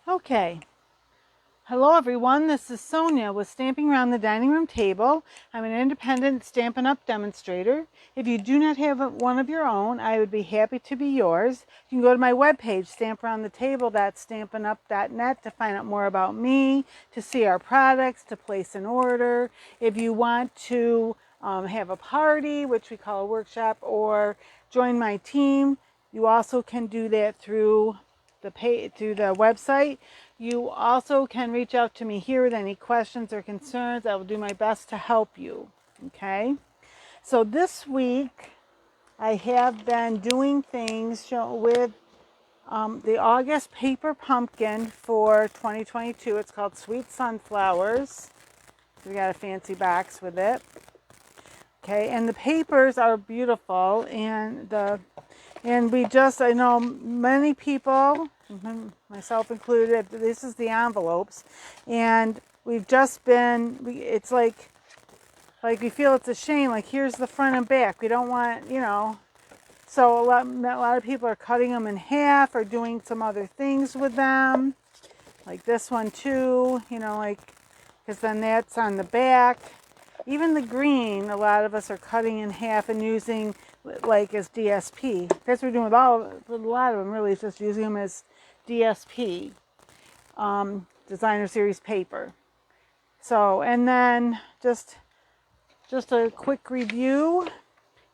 Okay. Hello everyone, this is Sonia with Stamping Around the Dining Room Table. I'm an independent Stampin' Up! Demonstrator. If you do not have one of your own, I would be happy to be yours. You can go to my webpage, stamparoundthetable.stampinup.net, to find out more about me, to see our products, to place an order. If you want to have a party, which we call a workshop, or join my team, you also can do that through the website. You also can reach out to me here with any questions or concerns. I will do my best to help you. Okay, so this week I have been doing things with the August paper pumpkin for 2022. It's called Sweet Sunflowers. We got a fancy box with it. Okay, and the papers are beautiful, and I know many people, myself included, this is the envelopes, and we've just been, it's like we feel it's a shame, like here's the front and back, we don't want, so a lot of people are cutting them in half or doing some other things with them, like this one too, because then that's on the back. Even the green, a lot of us are cutting in half and using like as DSP. That's what we're doing with a lot of them, really, is just using them as DSP, designer series paper. So, and then just a quick review.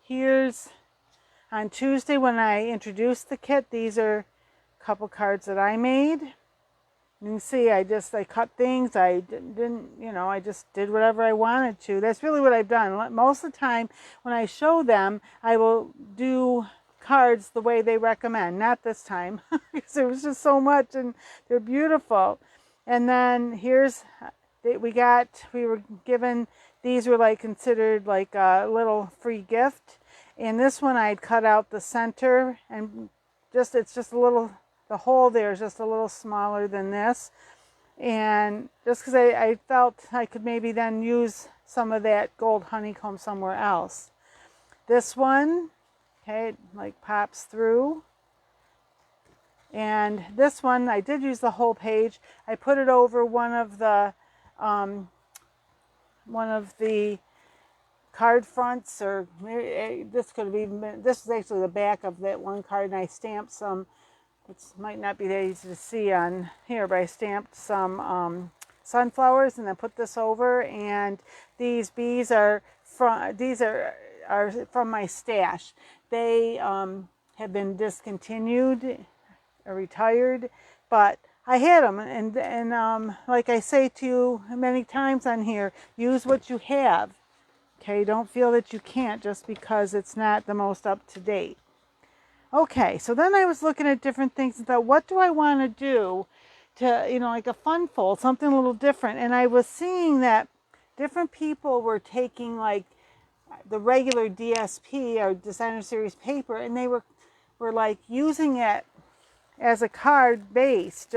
Here's on Tuesday when I introduced the kit. These are a couple cards that I made. You can see I cut things. I didn't, I just did whatever I wanted to. That's really what I've done. Most of the time when I show them, I will do cards the way they recommend. Not this time, because there was just so much and they're beautiful. And then here's, we were given, these were considered like a little free gift. And this one I'd cut out the center and it's just a little, the hole there is just a little smaller than this, and just because I felt I could maybe then use some of that gold honeycomb somewhere else. This one, okay, it pops through, and this one I did use the whole page. I put it over one of the card fronts, or this could have even been, this is actually the back of that one card, and I stamped some. It might not be that easy to see on here, but I stamped some sunflowers and then put this over. And these bees are from my stash. They have been discontinued or retired, but I had them. And like I say to you many times on here, use what you have. Okay, don't feel that you can't just because it's not the most up to date. Okay, so then I was looking at different things and thought, what do I want to do to, like a fun fold, something a little different. And I was seeing that different people were taking like the regular DSP or designer series paper, and they were like using it as a card base,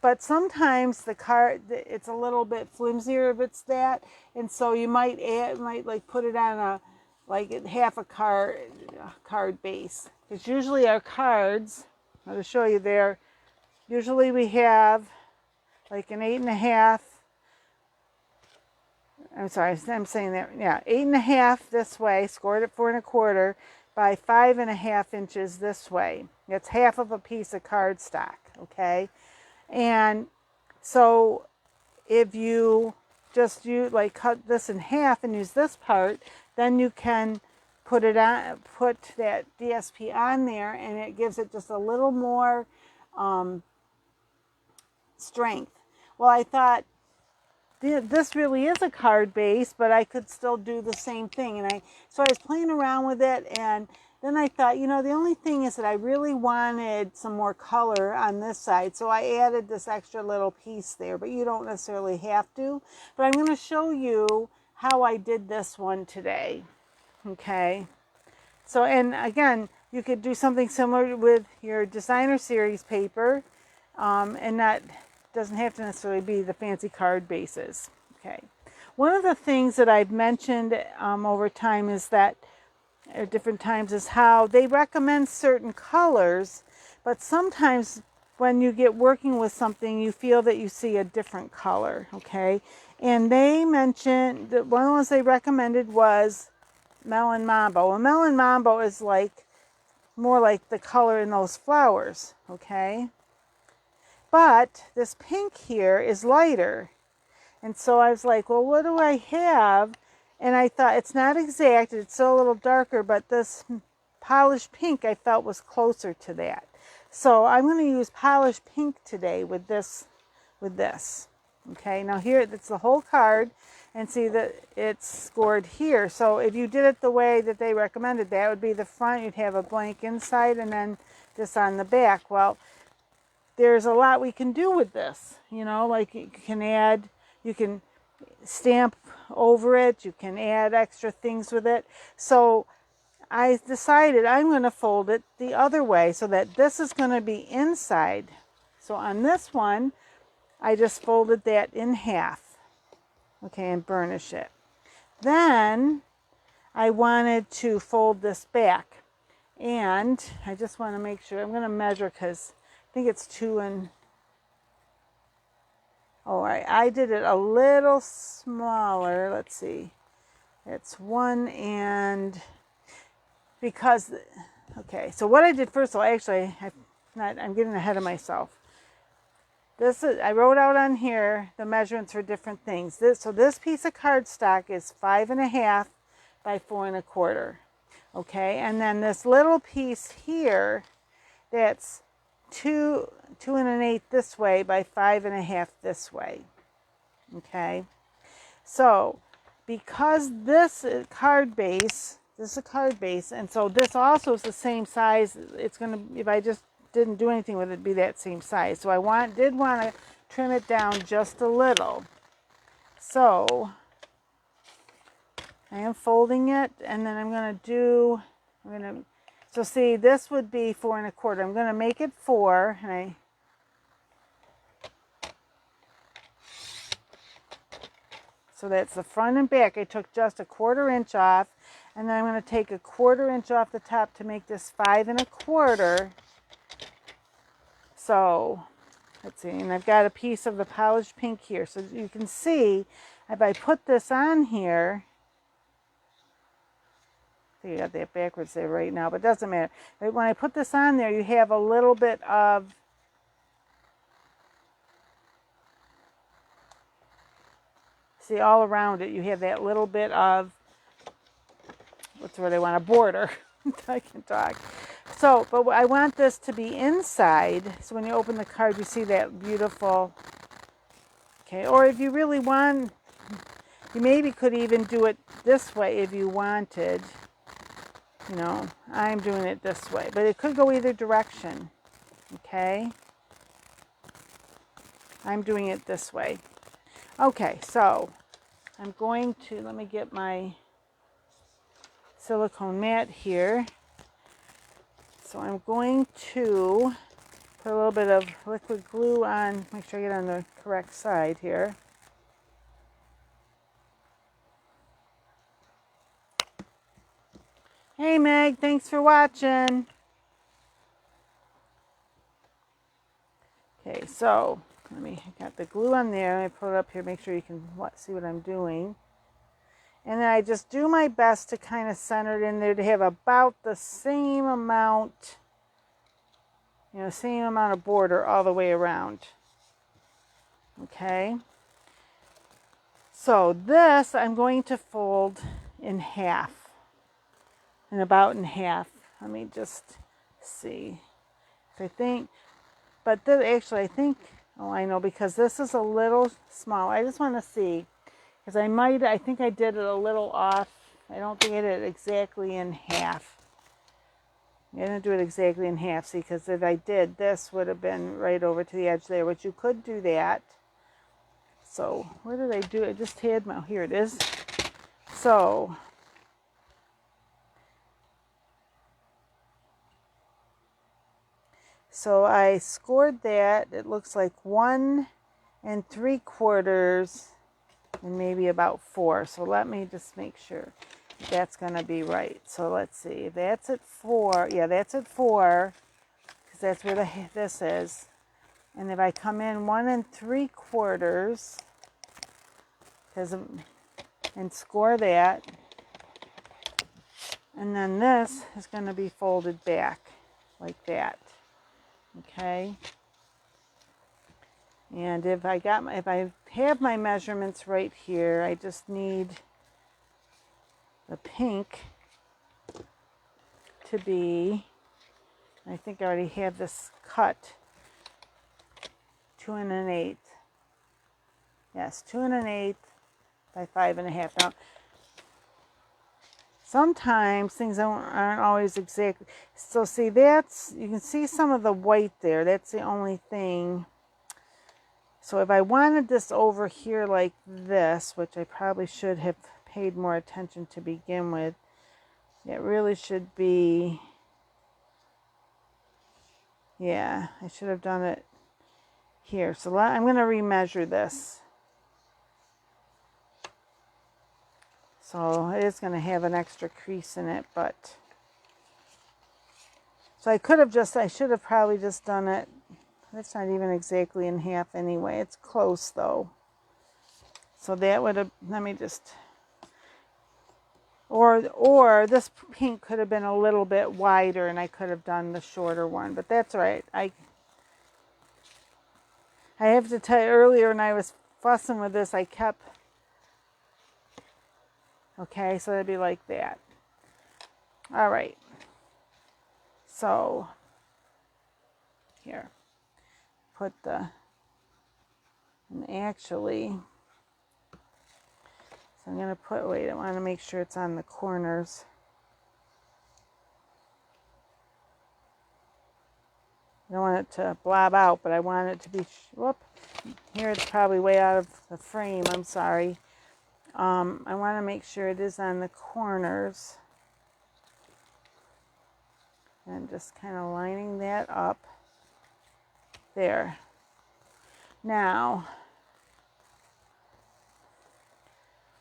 but sometimes the card, it's a little bit flimsier if it's that, and so you might put it on half a card base. Because usually our cards, I'll show you there, usually we have like an 8.5, I'm sorry, I'm saying that, yeah, 8.5 this way, scored at 4 1/4 by 5.5 inches this way. That's half of a piece of cardstock, okay? And so if you just cut this in half and use this part, then you can put that DSP on there, and it gives it just a little more strength. Well, I thought this really is a card base, but I could still do the same thing. So I was playing around with it, and then I thought, the only thing is that I really wanted some more color on this side, so I added this extra little piece there, but you don't necessarily have to. But I'm going to show you how I did this one today. Okay, so, and again, you could do something similar with your designer series paper, and that doesn't have to necessarily be the fancy card bases. Okay, one of the things that I've mentioned over time is that, at different times, is how they recommend certain colors, but sometimes when you get working with something, you feel that you see a different color, okay? And they mentioned that one of the ones they recommended was Melon Mambo. And Melon Mambo is like more like the color in those flowers, okay? But this pink here is lighter. And so I was like, well, what do I have? And I thought it's not exact, it's still a little darker, but this polished pink I felt was closer to that. So I'm going to use polished pink today with this. Okay, now here it's the whole card, and see that it's scored here. So if you did it the way that they recommended, that would be the front. You'd have a blank inside and then this on the back. Well, there's a lot we can do with this, you know, like you can stamp over it, you can add extra things with it. So I decided I'm going to fold it the other way so that this is going to be inside. So on this one, I just folded that in half, okay, and burnish it. Then I wanted to fold this back, and I just want to make sure, I'm going to measure because I think it's 2 and, oh, I did it a little smaller. Let's see, it's 1 and, because, okay, so what I did first of all, actually, I'm getting ahead of myself. This is, I wrote out on here the measurements for different things. This piece of cardstock is 5.5 by 4 1/4. Okay, and then this little piece here, that's 2 1/8 this way by 5.5 this way. Okay, so because this is card base, and so this also is the same size. It's gonna, if I just didn't do anything with it, be that same size. So I did want to trim it down just a little. So I am folding it, and then so see, this would be 4 1/4. I'm going to make it 4, and so that's the front and back. I took just a 1/4 inch off, and then I'm going to take a 1/4 inch off the top to make this 5 1/4. So let's see, and I've got a piece of the polished pink here. So you can see, if I put this on here, I think I got that backwards there right now, but it doesn't matter. But when I put this on there, you have a little bit of, see, all around it, you have that little bit of, what's the word I want, a border. I can talk. So, but I want this to be inside, so when you open the card, you see that beautiful, okay, or if you really want, you maybe could even do it this way if you wanted. You know, I'm doing it this way, but it could go either direction, okay? I'm doing it this way. Okay, so I'm going to, let me get my silicone mat here. So I'm going to put a little bit of liquid glue on, make sure I get on the correct side here. Hey Meg, thanks for watching. Okay, so I got the glue on there. Let me put it up here, make sure you can see what I'm doing. And then I just do my best to kind of center it in there to have about the same amount, you know, same amount of border all the way around. Okay. So this I'm going to fold in half. And about in half. Let me just see. I think, but this, actually I think, oh I know, because this is a little small. I just want to see, because I think I did it a little off. I don't think I did it exactly in half. I didn't do it exactly in half, see, because if I did, this would have been right over to the edge there, which you could do that. So, where did I do it? I just had my, here it is. So, I scored that. It looks like 1 3/4 and maybe about 4. So let me just make sure that's going to be right. So let's see. That's at 4. Yeah, that's at 4, because that's where this is. And if I come in 1 3/4, and score that, and then this is going to be folded back like that. Okay. And if I have my measurements right here, I just need the pink to be, I think I already have this cut, 2 1/8. Yes, 2 1/8 by 5 1/2. Now, sometimes things aren't always exactly. So see, you can see some of the white there. That's the only thing. So if I wanted this over here like this, which I probably should have paid more attention to begin with, it really should be, yeah, I should have done it here. So I'm going to remeasure this. So it is going to have an extra crease in it, but so I should have probably just done it. That's not even exactly in half anyway. It's close though. So that would have, let me just, or this pink could have been a little bit wider and I could have done the shorter one, but that's all right. I have to tell you, earlier when I was fussing with this, I kept, okay, so it'd be like that. All right. So here, put the, and actually, so I'm going to put, wait, I want to make sure it's on the corners. I don't want it to blob out, but I want it to be, whoop, here it's probably way out of the frame, I'm sorry. I want to make sure it is on the corners. And just kind of lining that up there. Now,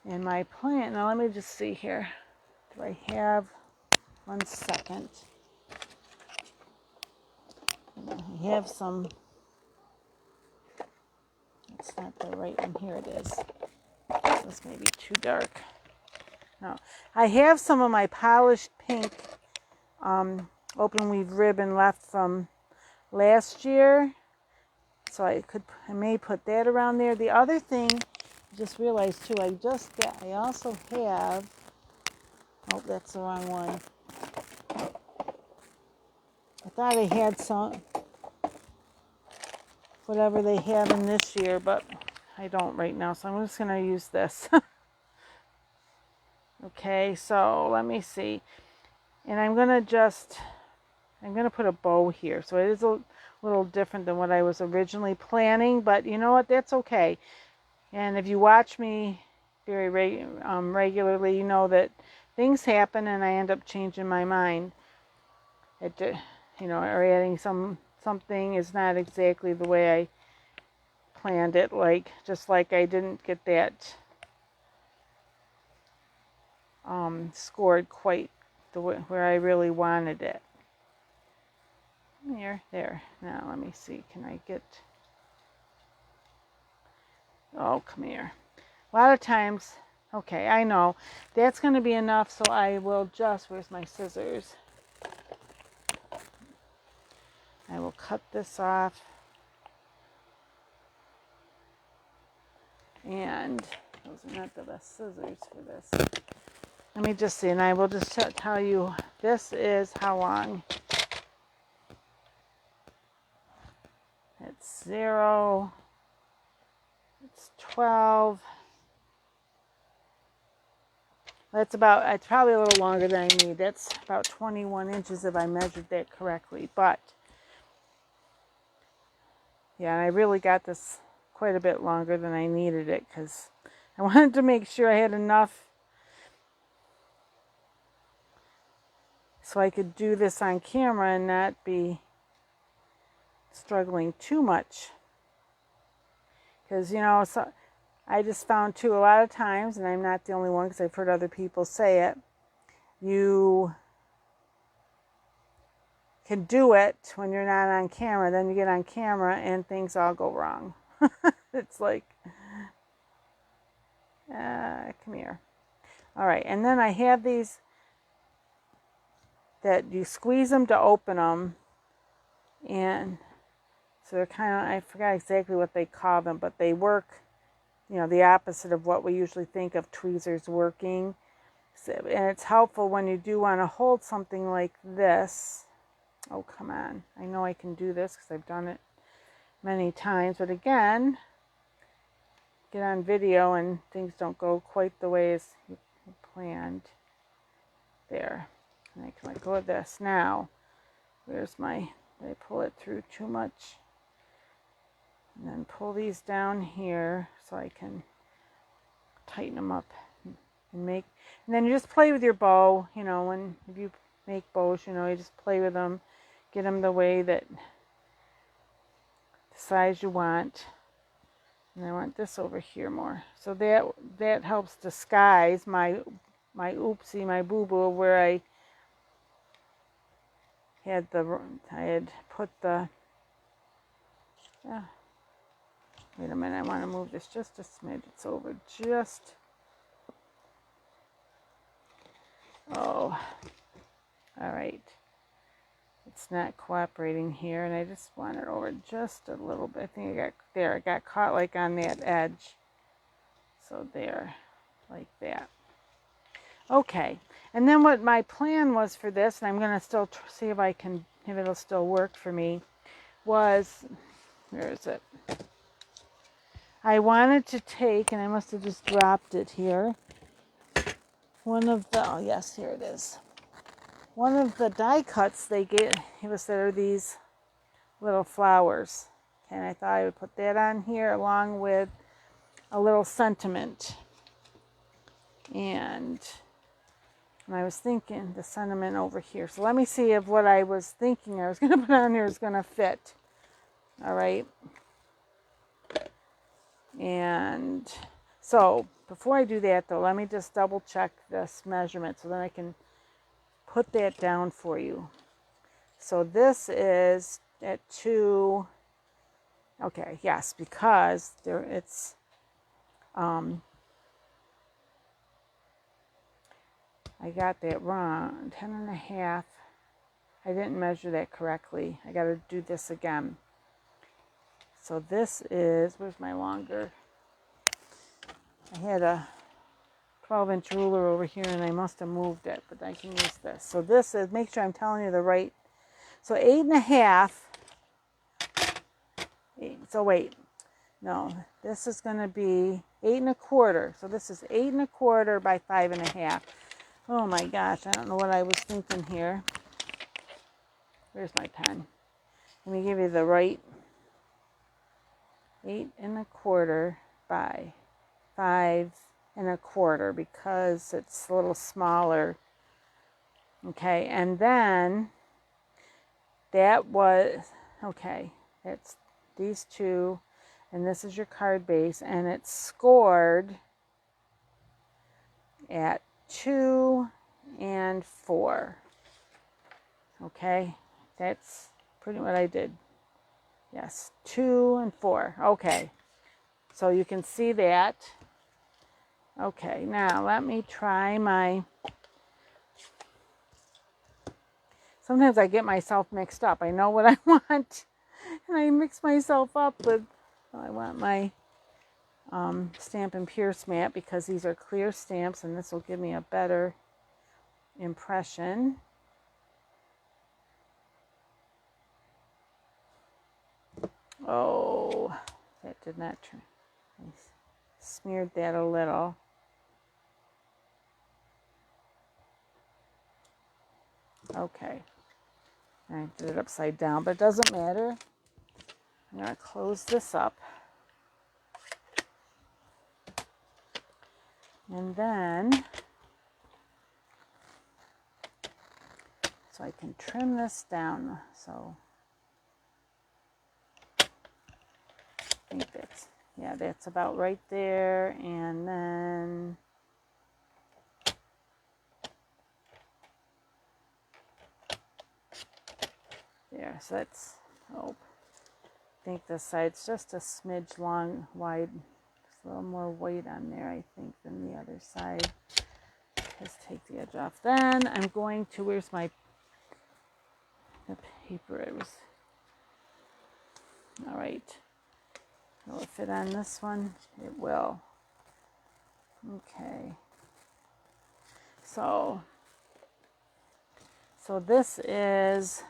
in my plan, now let me just see here. Do I have, 1 second. I have some, it's not the right one, here it is. This may be too dark. No, I have some of my polished pink open weave ribbon left from last year, so I may put that around there. The other thing, I just realized too, I also have, oh, that's the wrong one. I thought I had some, whatever they have in this year, but I don't right now, so I'm just going to use this. Okay, so let me see. And I'm going to put a bow here. So it is a little different than what I was originally planning, but you know what? That's okay. And if you watch me very regularly, you know that things happen and I end up changing my mind. Or adding something is not exactly the way I planned it. Just like I didn't get that scored quite the way where I really wanted it. There. Now let me see. Can I get? Oh, come here. A lot of times, okay, I know that's going to be enough. So I will just. Where's my scissors? I will cut this off. And those are not the best scissors for this. Let me just see, and I will just tell you, this is how long. It's 0, it's 12. It's probably a little longer than I need. That's about 21 inches if I measured that correctly. But, yeah, I really got this quite a bit longer than I needed it because I wanted to make sure I had enough so I could do this on camera and not be struggling too much. Because, so I just found too, a lot of times, and I'm not the only one because I've heard other people say it, you can do it when you're not on camera. Then you get on camera and things all go wrong. It's like, come here. All right, and then I have these that you squeeze them to open them, and so they're kind of, I forgot exactly what they call them, but they work, you know, the opposite of what we usually think of tweezers working. So, and it's helpful when you do want to hold something like this. Oh, come on. I know I can do this because I've done it many times, but again, get on video and things don't go quite the way as you planned. There. And I can let go of this. Now, where's my, did I pull it through too much? And then pull these down here so I can tighten them up and make, and then you just play with your bow, you know, when, if you make bows, you know, you just play with them, get them the way that, the size you want. And I want this over here more. So that helps disguise my oopsie, my boo-boo, where I had put the, wait a minute, I want to move this just a smidge. It's over just, oh, all right. It's not cooperating here, and I just want it over just a little bit. I think I got, there, I got caught like on that edge. So there, like that. Okay, and then what my plan was for this, and I'm going to still see if I can, if it'll still work for me, was, where is it? I wanted to take, and I must have just dropped it here, one of the, oh yes, here it is. One of the die cuts they gave us that are these little flowers. And I thought I would put that on here along with a little sentiment. And I was thinking the sentiment over here. So let me see if what I was thinking I was going to put on here is going to fit. All right. And so before I do that though, let me just double check this measurement so then I can put that down for you. So this is at 2, okay, yes, because there it's, I got that wrong, 10.5. I didn't measure that correctly. I got to do this again. So this is, where's my longer? I had a 12-inch ruler over here and I must have moved it, but I can use this. So this is, make sure I'm telling you the right, so 8.5, so wait, no, this is going to be 8.25. So this is 8.25 by 5.5. Oh my gosh, I don't know what I was thinking here. Where's my pen? Let me give you the right, 8.25 by 5.25 because it's a little smaller. Okay, and then that was, okay, it's these two, and this is your card base, and it's scored at 2 and 4. Okay, that's pretty what I did. Yes, 2 and 4. Okay, so you can see that. Okay, now let me try my, sometimes I get myself mixed up. I know what I want, and I mix myself up with, well, I want my Stampin' Pierce mat because these are clear stamps, and this will give me a better impression. Oh, that did not turn. I smeared that a little. Okay, I did it upside down, but it doesn't matter. I'm going to close this up. And then, so I can trim this down. So, I think that's, yeah, that's about right there. And then, There, so that's, oh, I think this side's just a smidge wide. There's a little more weight on there, I think, than the other side. Just take the edge off. Then I'm going to, where's the paper? It was, all right. Will it fit on this one? It will. Okay. So this is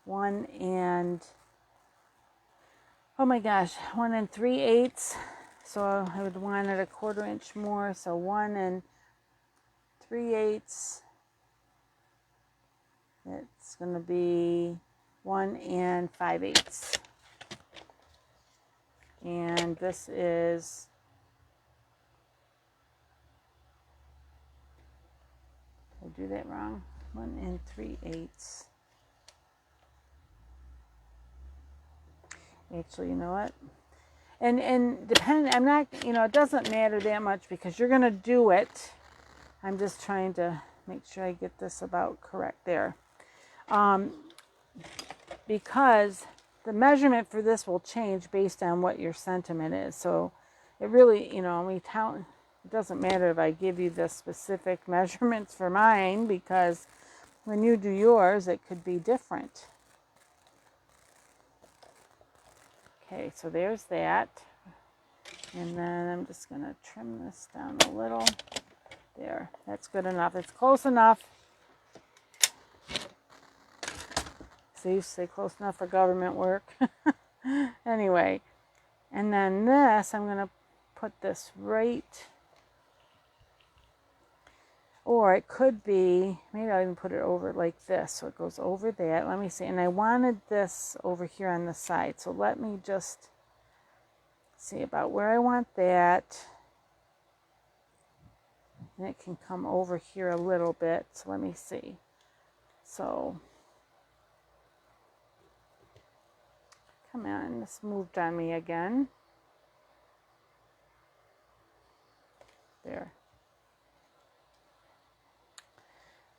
1 and, oh my gosh, 1 3/8. So I would want it a 1/4 inch more. So 1 3/8. It's going to be 1 5/8. And this is, did I do that wrong? 1 3/8. Actually, you know what? And depending, I'm not, it doesn't matter that much because you're going to do it. I'm just trying to make sure I get this about correct there. Because the measurement for this will change based on what your sentiment is. So it really, it doesn't matter if I give you the specific measurements for mine, because when you do yours, it could be different. Okay, so there's that. And then I'm just going to trim this down a little. There, that's good enough. It's close enough. So you say close enough for government work. Anyway, and then this, I'm going to put this right, or it could be, maybe I'll even put it over like this, so it goes over that. Let me see, and I wanted this over here on the side, so let me just see about where I want that. And it can come over here a little bit, so let me see. So, come on, this moved on me again. There.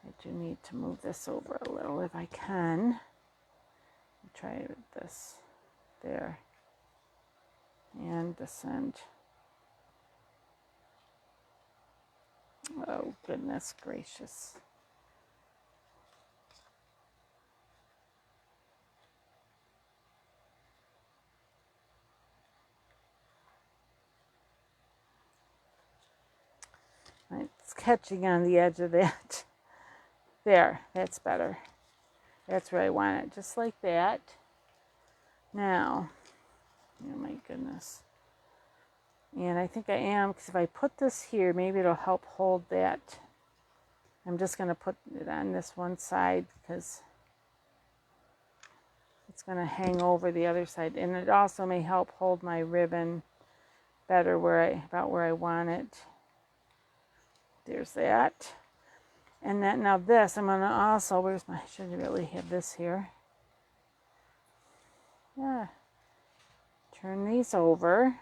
I do need to move this over a little if I can. I'll try it with this. There. And this end. Oh, goodness gracious. It's catching on the edge of that. There, that's better. That's where I want it, just like that. Now, oh my goodness. And I think I am, because if I put this here, maybe it'll help hold that. I'm just going to put it on this one side because it's going to hang over the other side. And it also may help hold my ribbon better about where I want it. There's that. And then now this, I'm going to also, I should really have this here. Yeah. Turn these over.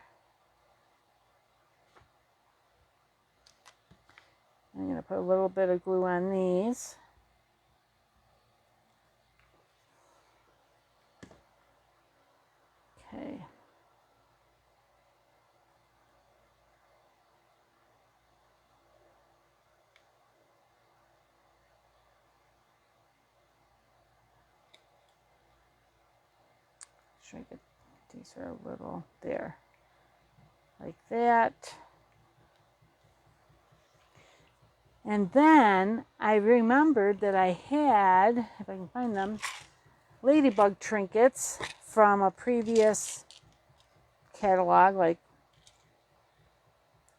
I'm going to put a little bit of glue on these. Okay. Sure, I get these are a little there, like that. And then I remembered that I had, if I can find them, Ladybug trinkets from a previous catalog, like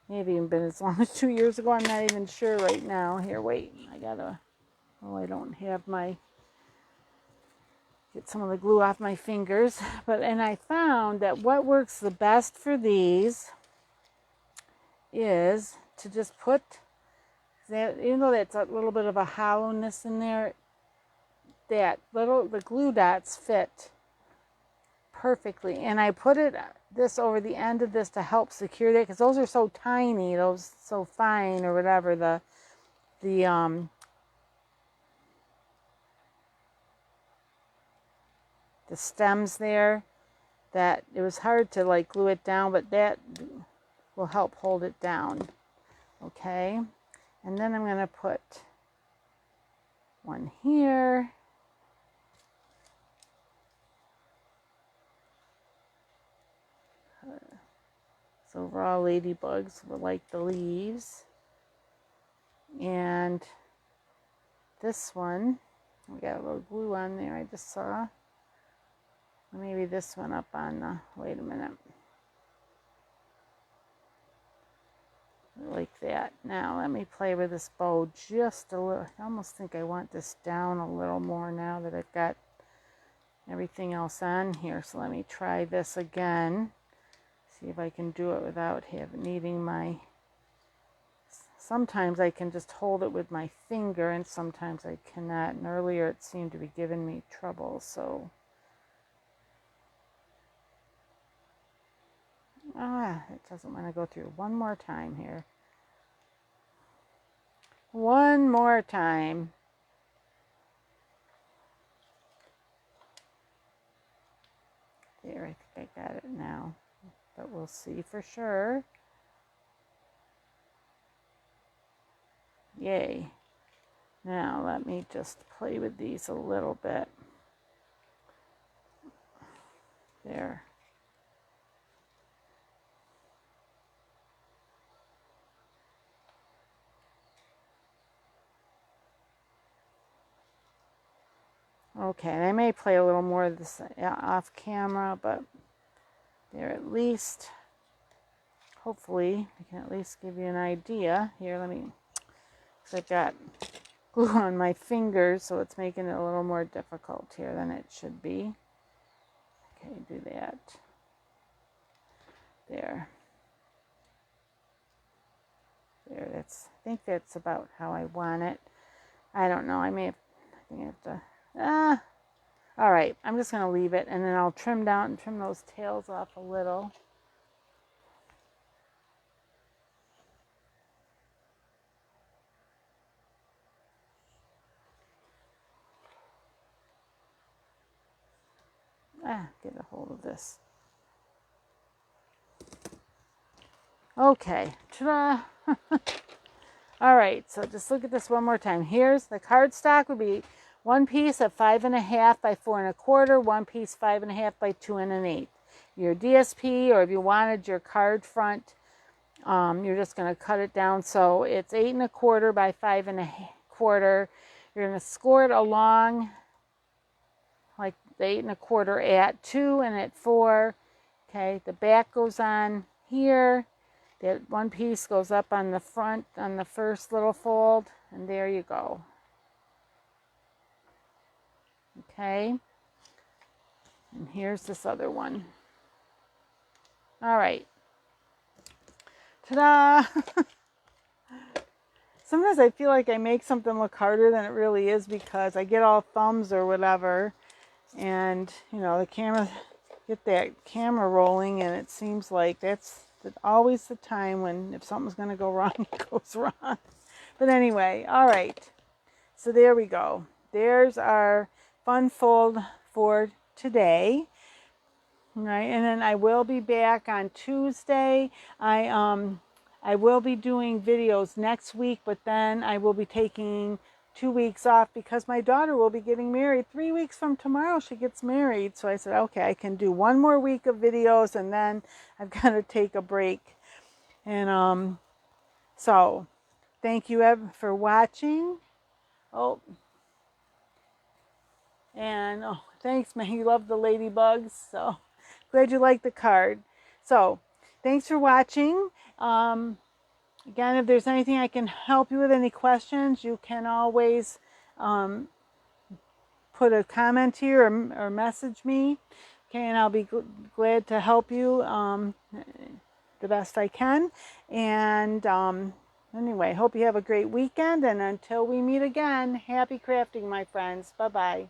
maybe even been as long as 2 years ago. I'm not even sure right now. Here, wait, I don't have get some of the glue off my fingers. And I found that what works the best for these is to just put that, even though that's a little bit of a hollowness in there, the glue dots fit perfectly. And I put this over the end of this to help secure that, because those are so tiny, those so fine or whatever, the the stems there, that it was hard to like glue it down, but that will help hold it down. Okay, and then I'm going to put one here. So raw ladybugs will like the leaves. And this one, we got a little glue on there I just saw. Maybe this one up on the, wait a minute. Like that. Now let me play with this bow just a little. I almost think I want this down a little more now that I've got everything else on here. So let me try this again. See if I can do it without needing my... Sometimes I can just hold it with my finger and sometimes I cannot. And earlier it seemed to be giving me trouble. So... it doesn't want to go through. One more time here. One more time. There, I think I got it now. But we'll see for sure. Yay. Now let me just play with these a little bit. There. Okay, and I may play a little more of this off camera, but there, at least, hopefully, I can at least give you an idea. Here, let me, because I've got glue on my fingers, so it's making it a little more difficult here than it should be. Okay, do that. There. There, that's, I think that's about how I want it. I don't know, I think I have to... all right, I'm just going to leave it, and then I'll trim those tails off a little. Get a hold of this. Okay, ta-da! All right, so just look at this one more time. Here's the cardstock would be one piece of 5.5 by 4 1/4, one piece 5.5 by 2 1/8. Your DSP, or if you wanted your card front, you're just going to cut it down. So it's 8 1/4 by 5 1/4. You're going to score it along like the 8 1/4 at 2 and at 4. Okay, the back goes on here. That one piece goes up on the front, on the first little fold, and there you go. Okay, and here's this other one. All right, ta-da! Sometimes I feel like I make something look harder than it really is because I get all thumbs or whatever, and you know, the camera, get that camera rolling, and it seems like that's always the time when if something's going to go wrong, it goes wrong. But anyway, all right, so there we go. There's our fun fold for today. All right, and then I will be back on Tuesday. I will be doing videos next week, but then I will be taking 2 weeks off because my daughter will be getting married 3 weeks from tomorrow. She gets married. So I said, okay, I can do 1 more week of videos and then I've got to take a break. And so thank you for watching. Oh, and oh, thanks, man. You love the ladybugs. So glad you like the card. So thanks for watching. Again, if there's anything I can help you with, any questions, you can always put a comment here or message me. Okay, and I'll be glad to help you the best I can. And anyway, hope you have a great weekend. And until we meet again, happy crafting, my friends. Bye-bye.